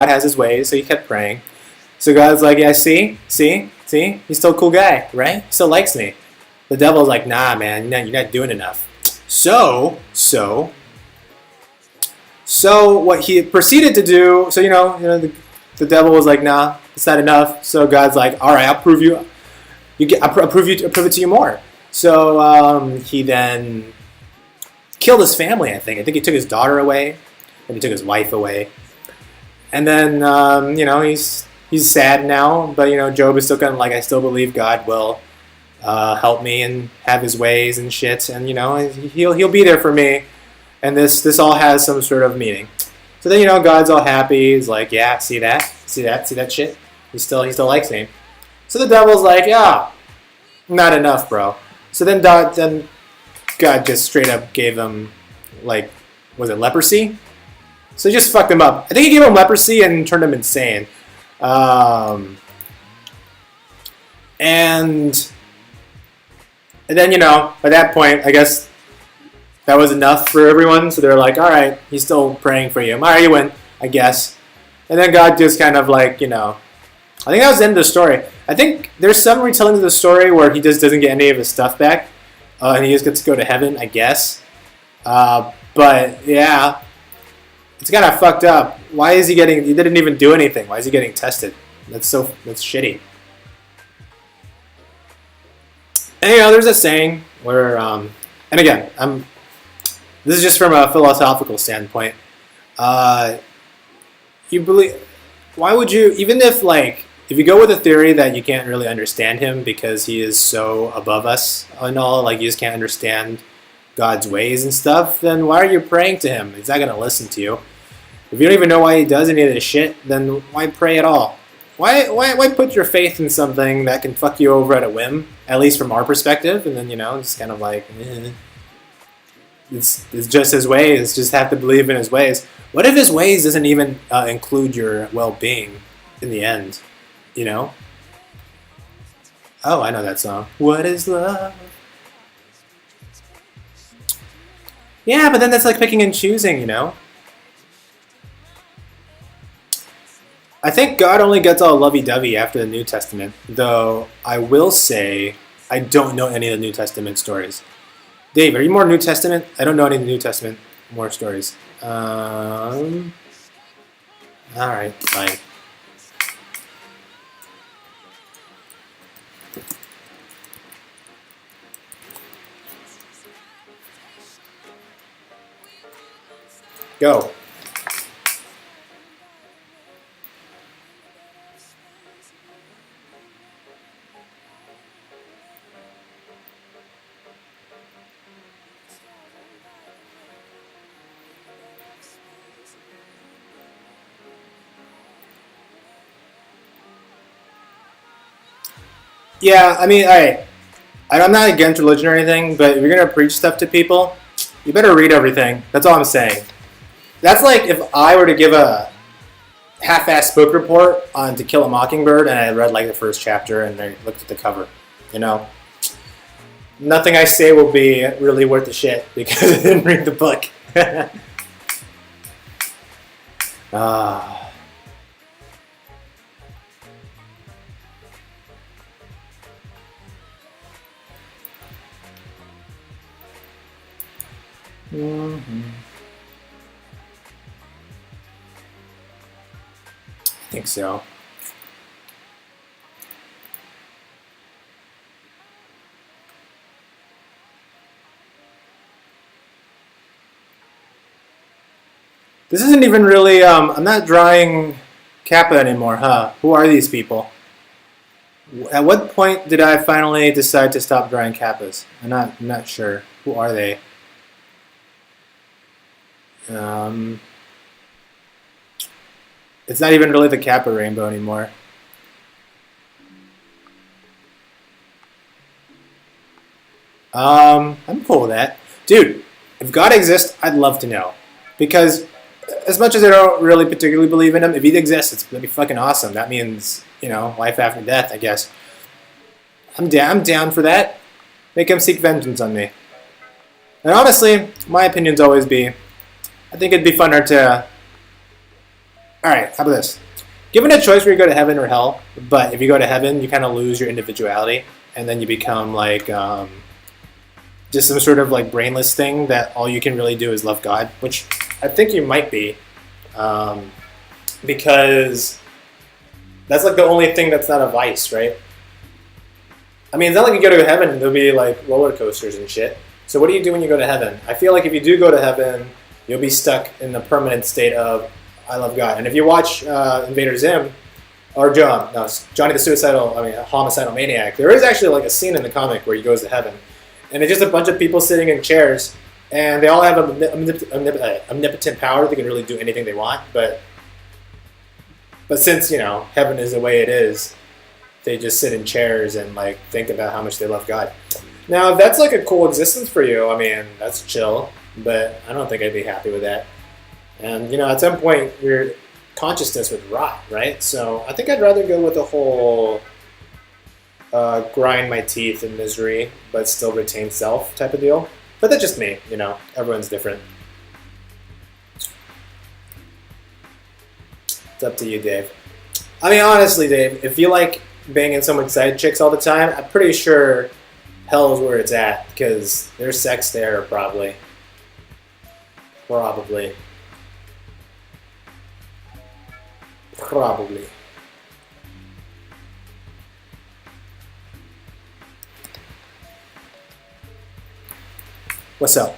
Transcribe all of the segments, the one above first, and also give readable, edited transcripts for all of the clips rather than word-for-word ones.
has his ways, so he kept praying. So God's like, yeah, see, he's still a cool guy, right? He still likes me. The devil's like, nah, man, you're not doing enough. So what he proceeded to do, so the devil was like, nah, it's not enough. So God's like, all right, I'll prove you. I'll prove it to you more. So he then killed his family. I think he took his daughter away, and he took his wife away. And then he's sad now, but Job is still kind of like, I still believe God will help me and have His ways and shit, and he'll be there for me, and this all has some sort of meaning. So then God's all happy. He's like, yeah, see that shit. He still likes me. So the devil's like, yeah, not enough, bro. So then God just straight up gave him, like, was it leprosy? So he just fucked him up. I think he gave him leprosy and turned him insane. And then, by that point, I guess that was enough for everyone. So they're like, all right, he's still praying for you. All right, you win, I guess. And then God just kind of like, I think that was the end of the story. I think there's some retelling of the story where he just doesn't get any of his stuff back. And he just gets to go to heaven, I guess. But, yeah. It's kind of fucked up. Why is he didn't even do anything. Why is he getting tested? That's shitty. And there's a saying where, and again, this is just from a philosophical standpoint. You believe, why would you, even if you go with a theory that you can't really understand him because he is so above us and all, like you just can't understand God's ways and stuff, then why are you praying to him? He's not going to listen to you. If you don't even know why he does any of this shit, then why pray at all? Why put your faith in something that can fuck you over at a whim, at least from our perspective, and then, it's kind of like, it's just his ways, just have to believe in his ways. What if his ways doesn't even include your well-being in the end, Oh, I know that song. What is love? Yeah, but then that's like picking and choosing, I think God only gets all lovey-dovey after the New Testament, though I will say I don't know any of the New Testament stories. Dave, are you more New Testament? I don't know any of the New Testament more stories. Alright, fine. Go. Yeah, I mean, I'm not against religion or anything, but if you're going to preach stuff to people, you better read everything. That's all I'm saying. That's like if I were to give a half-assed book report on To Kill a Mockingbird and I read like the first chapter and I looked at the cover, Nothing I say will be really worth the shit because I didn't read the book. I think so. This isn't even really, I'm not drawing Kappa anymore, huh? Who are these people? At what point did I finally decide to stop drawing Kappas? I'm not sure. Who are they? It's not even really the Kappa rainbow anymore. I'm cool with that. Dude, if God exists, I'd love to know. Because as much as I don't really particularly believe in him, if he exists, it's going to be fucking awesome. That means, life after death, I guess. I'm down for that. Make him seek vengeance on me. And honestly, my opinions always be, I think it'd be funner to All right, how about this? Given a choice where you go to heaven or hell, but if you go to heaven, you kind of lose your individuality, and then you become like just some sort of like brainless thing that all you can really do is love God, which I think you might be, um, because that's like the only thing that's not a vice, right? I mean, it's not like you go to heaven and there'll be like roller coasters and shit. So what do you do when you go to heaven? I feel like if you do go to heaven, you'll be stuck in the permanent state of I love God. And if you watch Invader Zim or Johnny the homicidal maniac, there is actually like a scene in the comic where he goes to heaven, and it's just a bunch of people sitting in chairs, and they all have omnipotent power. They can really do anything they want, but since heaven is the way it is, they just sit in chairs and like think about how much they love God. Now, if that's like a cool existence for you, I mean, that's chill, but I don't think I'd be happy with that. And at some point, your consciousness would rot, right? So I think I'd rather go with the whole grind my teeth in misery, but still retain self type of deal. But that's just me, everyone's different. It's up to you, Dave. I mean, honestly, Dave, if you like banging someone's side chicks all the time, I'm pretty sure hell is where it's at, because there's sex there, probably. Probably. What's up?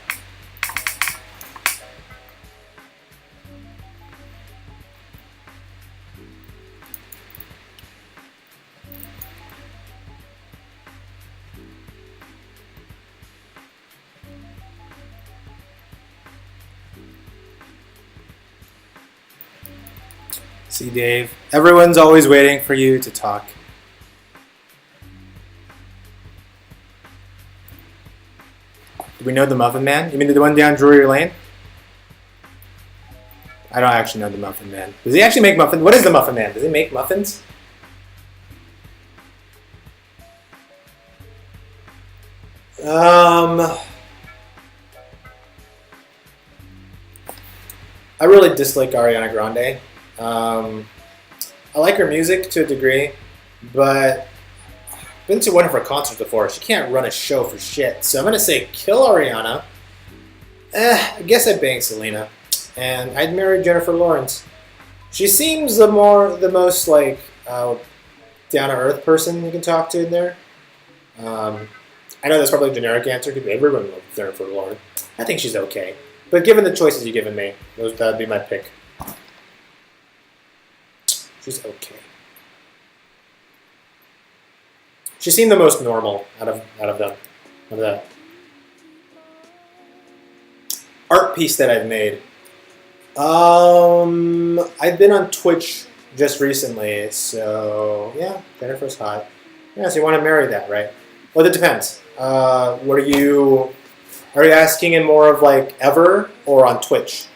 See, Dave, everyone's always waiting for you to talk. Do we know the Muffin Man? You mean the one down Drury Lane? I don't actually know the Muffin Man. Does he actually make muffins? What is the Muffin Man? Does he make muffins? I really dislike Ariana Grande. I like her music to a degree, but I've been to one of her concerts before. She can't run a show for shit. So I'm going to say kill Ariana. I guess I'd bang Selena. And I'd marry Jennifer Lawrence. She seems the most like down-to-earth person you can talk to in there. I know that's probably a generic answer because everyone loves Jennifer Lawrence. I think she's okay. But given the choices you've given me, that'd be my pick. She's okay. She seemed the most normal out of them. Of that art piece that I've made. I've been on Twitch just recently, so yeah, Jennifer's hot. Yeah, so you want to marry that, right? Well, it depends. What are you asking in more of like ever or on Twitch?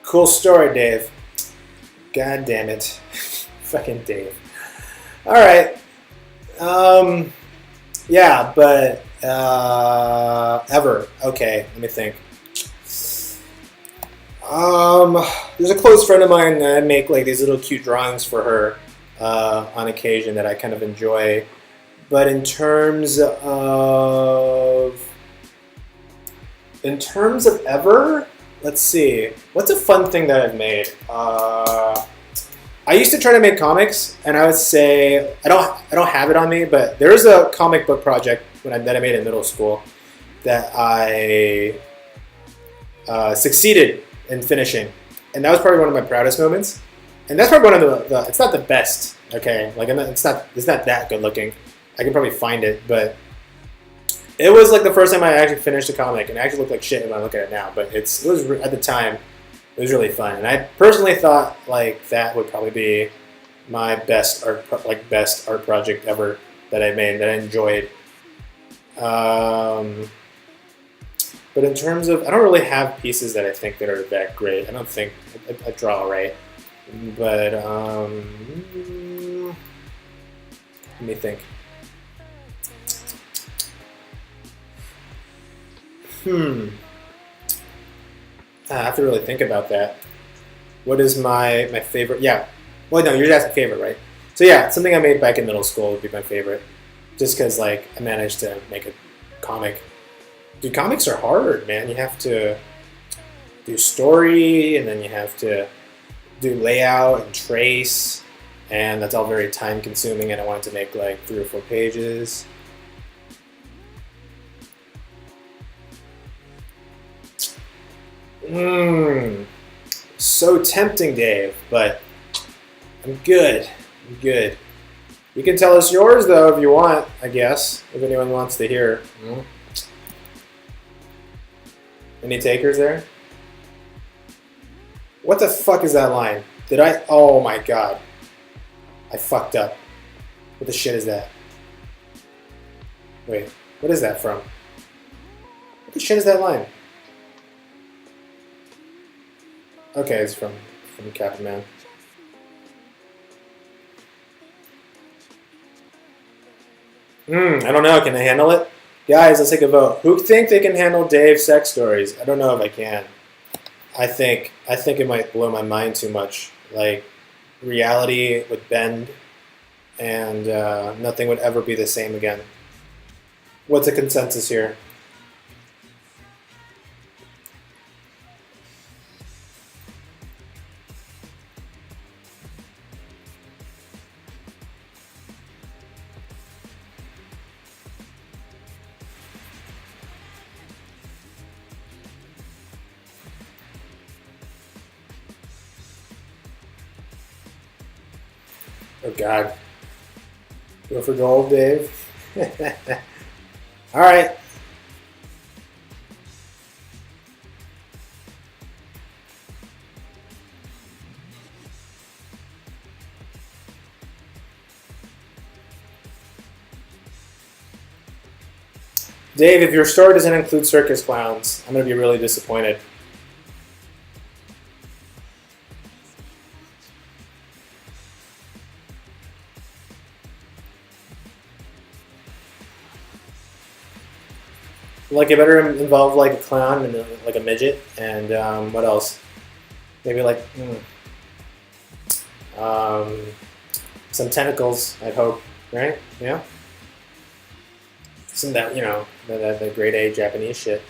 Cool story, Dave. God damn it. Fucking Dave. Alright. Yeah, but ever. Okay, let me think. There's a close friend of mine that I make like these little cute drawings for her on occasion that I kind of enjoy. But in terms of ever, let's see. What's a fun thing that I've made? I used to try to make comics, and I would say I don't have it on me, but there is a comic book project that I made in middle school that I succeeded in finishing, and that was probably one of my proudest moments. And that's probably one of the it's not the best, okay? Like it's not that good looking. I can probably find it, but it was like the first time I actually finished a comic, and it actually looked like shit when I look at it now. But it was at the time. It was really fun, and I personally thought like that would probably be my best art project ever that I made that I enjoyed. But in terms of, I don't really have pieces that I think that are that great. I don't think I draw right. But let me think. I have to really think about that. What is my favorite? Yeah. Well, no, you're asking favorite, right? So yeah, something I made back in middle school would be my favorite. Just because, like, I managed to make a comic. Dude, comics are hard, man. You have to do story, and then you have to do layout and trace, and that's all very time consuming, and I wanted to make like 3 or 4 pages. So tempting, Dave, but I'm good. I'm good. You can tell us yours, though, if you want, I guess, if anyone wants to hear. Any takers there? What the fuck is that line? Did I? Oh my god. I fucked up. What the shit is that? Wait, what is that from? What the shit is that line? Okay, it's from Kappa, man. I don't know. Can I handle it? Guys, let's take a vote. Who think they can handle Dave's sex stories? I don't know if I can. I think it might blow my mind too much. Like, reality would bend, and nothing would ever be the same again. What's the consensus here? Oh God. Go for gold, Dave. All right. Dave, if your story doesn't include circus clowns, I'm going to be really disappointed. Like, it better involve like a clown and like a midget, and what else? Maybe like some tentacles. I'd hope, right? Yeah. Some that the grade A Japanese shit.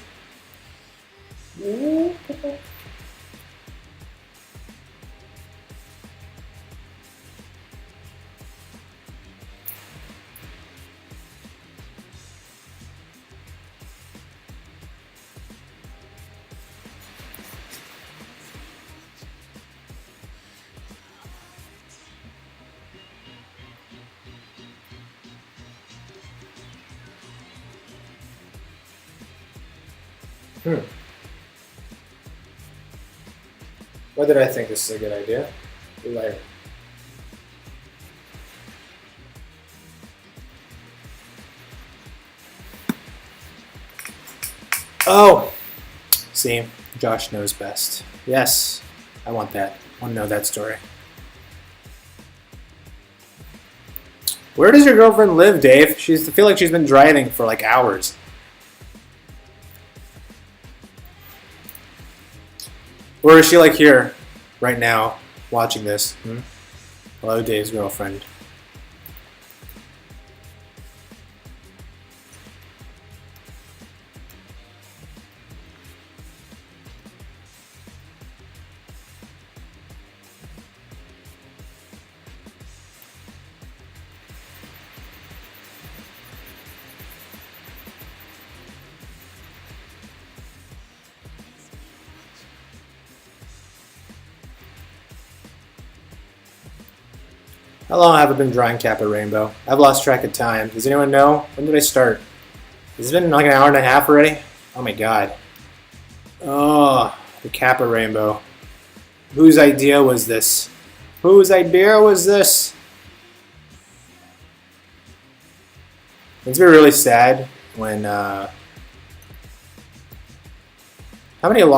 Why did I think this is a good idea? Later. Oh! See, Josh knows best. Yes, I want that. I want to know that story. Where does your girlfriend live, Dave? I feel like she's been driving for like hours. Or is she like here, right now, watching this? Hello, Dave's girlfriend. How long have I been drawing Kappa Rainbow? I've lost track of time. Does anyone know? When did I start? Has it been like an hour and a half already? Oh my god. Oh, the Kappa Rainbow. Whose idea was this? Whose idea was this? It's been really sad when How many lost?